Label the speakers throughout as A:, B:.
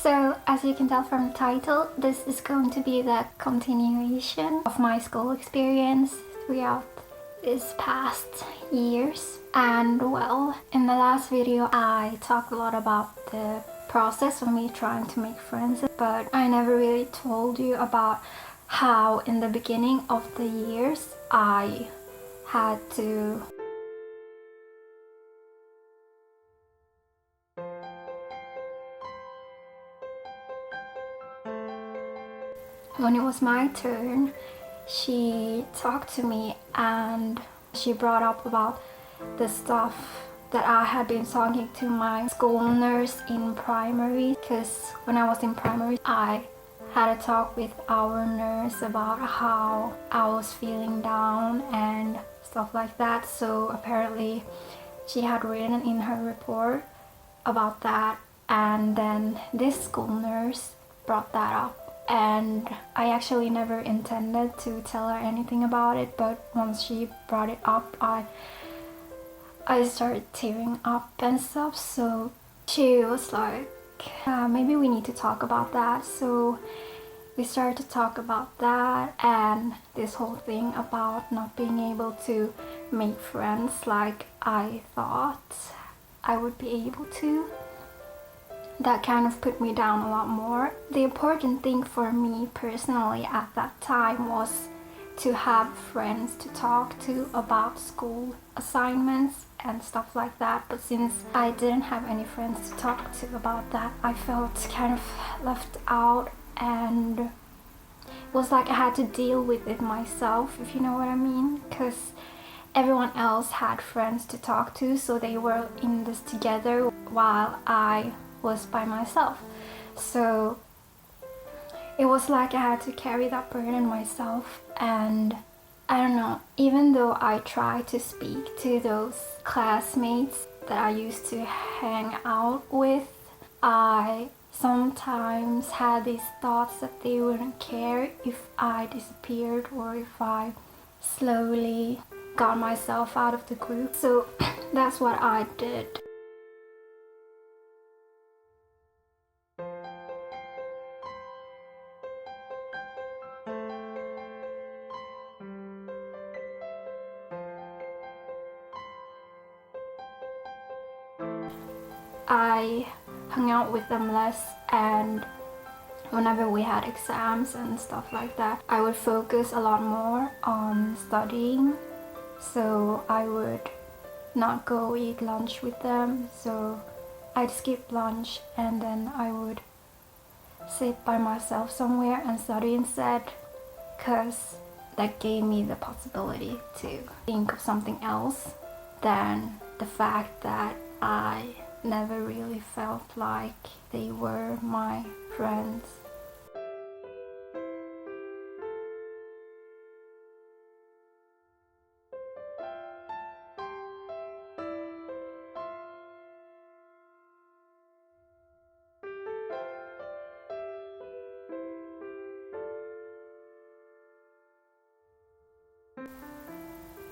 A: So, as you can tell from the title, this is going to be the continuation of my school experience throughout these past years. And well, in the last video I talked a lot about the process of me trying to make friends, but I never really told you about how in the beginning of the years I had to when it was my turn, she talked to me and she brought up about the stuff that I had been talking to my school nurse in primary, because when I was in primary I had a talk with our nurse about how I was feeling down and stuff like that. So apparently she had written in her report about that, and then this school nurse brought that up. And I actually never intended to tell her anything about it, but once she brought it up, I started tearing up and stuff. So she was like, maybe we need to talk about that. So we started to talk about that and this whole thing about not being able to make friends like I thought I would be able to. That kind of put me down a lot more. The important thing for me personally at that time was to have friends to talk to about school assignments and stuff like that. But since I didn't have any friends to talk to about that, I felt kind of left out, and it was like I had to deal with it myself, if you know what I mean, because everyone else had friends to talk to, so they were in this together while I was by myself. So it was like I had to carry that burden myself. And I don't know, even though I tried to speak to those classmates that I used to hang out with, I sometimes had these thoughts that they wouldn't care if I disappeared or if I slowly got myself out of the group. So that's what I did. I hung out with them less, and whenever we had exams and stuff like that, I would focus a lot more on studying. So I would not go eat lunch with them, so I'd skip lunch and then I would sit by myself somewhere and study instead, because that gave me the possibility to think of something else than the fact that I never really felt like they were my friends.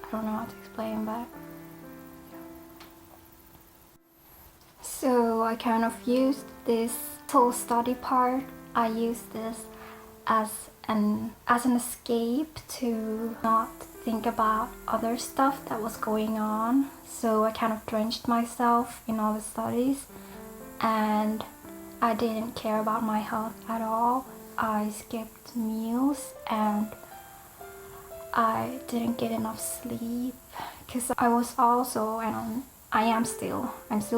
A: I don't know how to explain, but so I kind of used this whole study part. I used this as an escape to not think about other stuff that was going on. So I kind of drenched myself in all the studies, and I didn't care about my health at all. I skipped meals and I didn't get enough sleep, because I was also, and I'm still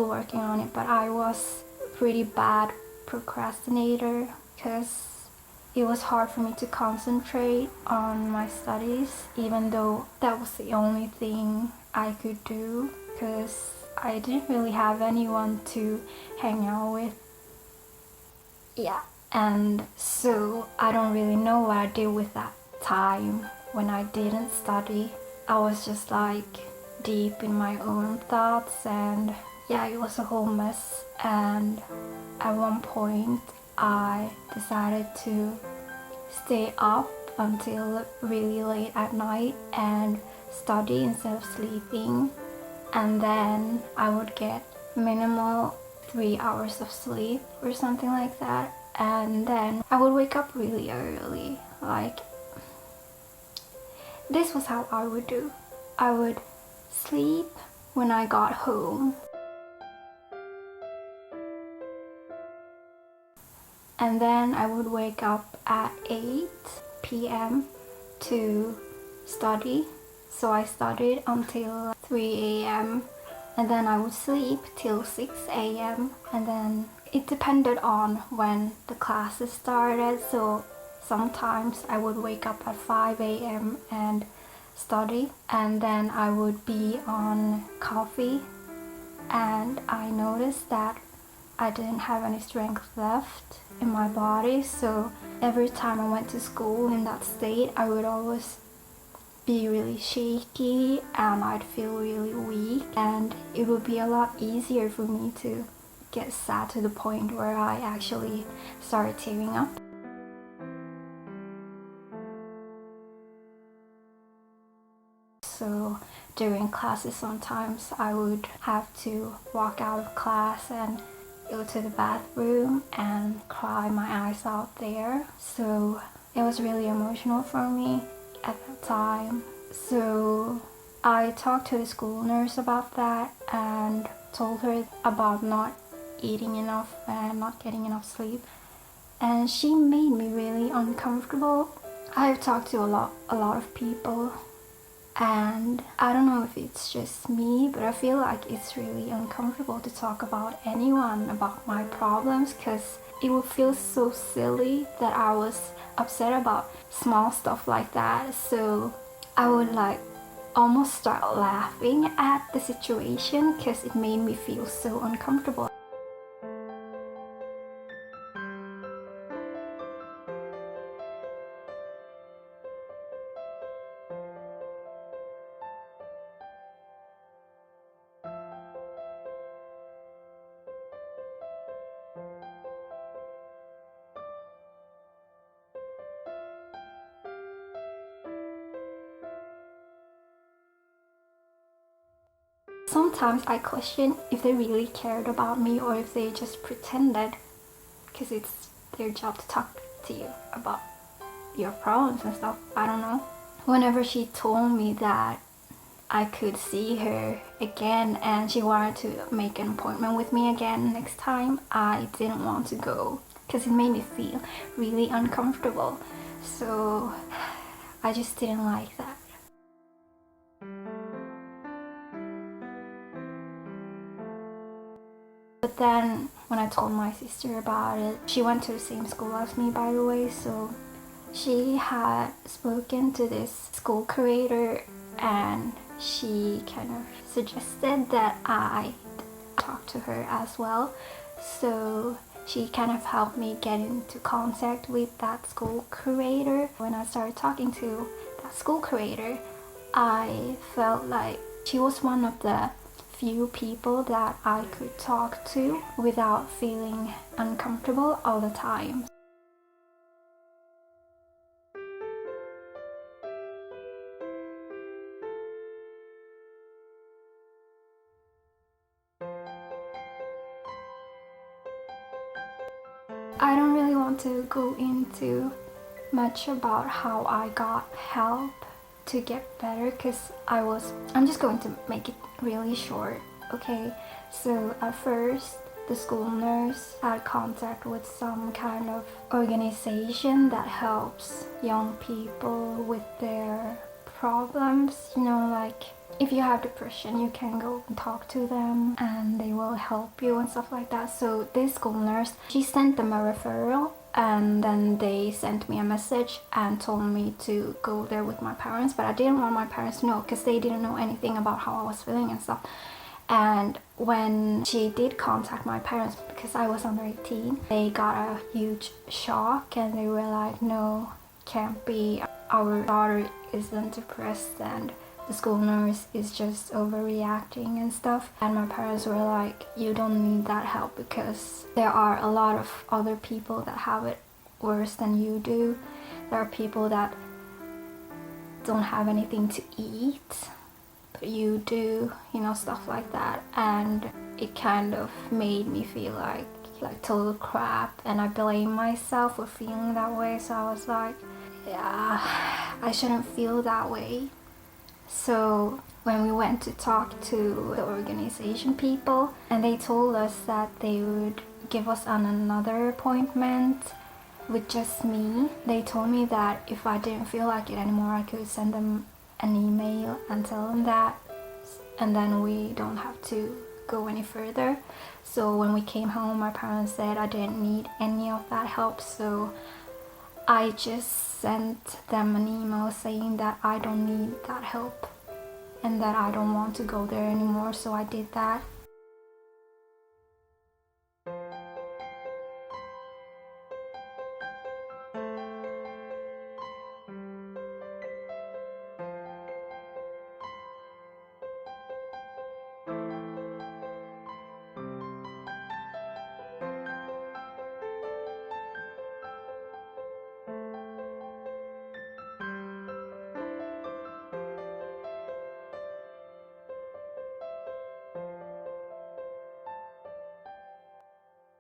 A: working on it, but I was a pretty bad procrastinator, because it was hard for me to concentrate on my studies, even though that was the only thing I could do, because I didn't really have anyone to hang out with. Yeah, and so I don't really know what I did with that time when I didn't study. I was just like deep in my own thoughts, and yeah, it was a whole mess. And at one point I decided to stay up until really late at night and study instead of sleeping, and then I would get minimal 3 hours of sleep or something like that. And then I would wake up really early. Like, this was how I would do. I would sleep when I got home, and then I would wake up at 8 p.m. to study. So I studied until 3 a.m. and then I would sleep till 6 a.m. and then it depended on when the classes started. So sometimes I would wake up at 5 a.m. and study, and then I would be on coffee, and I noticed that I didn't have any strength left in my body. So every time I went to school in that state, I would always be really shaky and I'd feel really weak, and it would be a lot easier for me to get sad to the point where I actually started tearing up. So during classes sometimes I would have to walk out of class and go to the bathroom and cry my eyes out there. So it was really emotional for me at that time. So I talked to the school nurse about that and told her about not eating enough and not getting enough sleep, and she made me really uncomfortable. I've talked to a lot of people, and I don't know if it's just me, but I feel like it's really uncomfortable to talk about anyone about my problems, because it would feel so silly that I was upset about small stuff like that. So I would like almost start laughing at the situation because it made me feel so uncomfortable. Sometimes I question if they really cared about me or if they just pretended, because it's their job to talk to you about your problems and stuff. I don't know. Whenever she told me that I could see her again and she wanted to make an appointment with me again next time, I didn't want to go because it made me feel really uncomfortable. So I just didn't like that. But then when I told my sister about it, she went to the same school as me, by the way, so she had spoken to this school curator and she kind of suggested that I talk to her as well. So she kind of helped me get into contact with that school curator. When I started talking to that school curator, I felt like she was one of the few people that I could talk to without feeling uncomfortable all the time. I don't really want to go into much about how I got help to get better because I'm just going to make it really short, okay? So at first, the school nurse had contact with some kind of organization that helps young people with their problems, you know, like if you have depression, you can go and talk to them and they will help you and stuff like that. So this school nurse, she sent them a referral, and then they sent me a message and told me to go there with my parents, but I didn't want my parents to know because they didn't know anything about how I was feeling and stuff. And when she did contact my parents, because I was under 18, they got a huge shock and they were like, no, can't be, our daughter isn't depressed and the school nurse is just overreacting and stuff. And my parents were like, you don't need that help because there are a lot of other people that have it worse than you do. There are people that don't have anything to eat, what you do, stuff like that. And it kind of made me feel like total crap, and I blame myself for feeling that way. So I was like, yeah, I shouldn't feel that way. So when we went to talk to the organization people, and they told us that they would give us another appointment with just me. They told me that if I didn't feel like it anymore, I could send them an email and tell them that, and then we don't have to go any further. So when we came home, my parents said I didn't need any of that help, so I just sent them an email saying that I don't need that help and that I don't want to go there anymore. So I did that.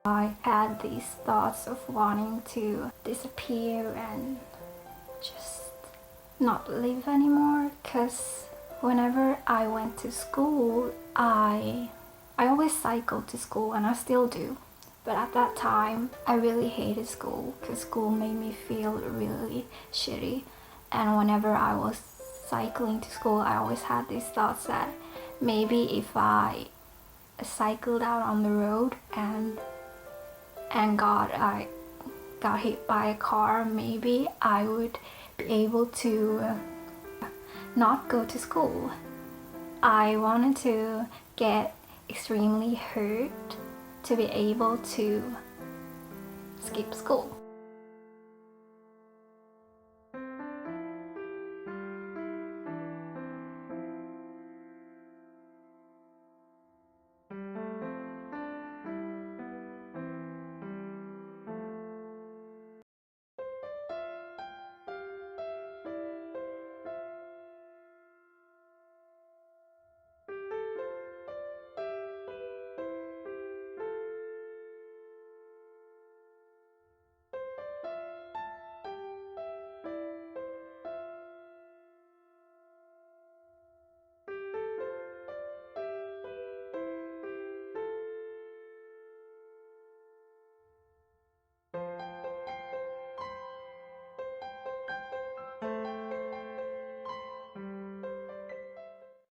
A: I had these thoughts of wanting to disappear and just not live anymore, because whenever I went to school, I always cycled to school, and I still do. But at that time, I really hated school because school made me feel really shitty. And whenever I was cycling to school, I always had these thoughts that maybe if I cycled out on the road and I got hit by a car, maybe I would be able to not go to school. I wanted to get extremely hurt to be able to skip school.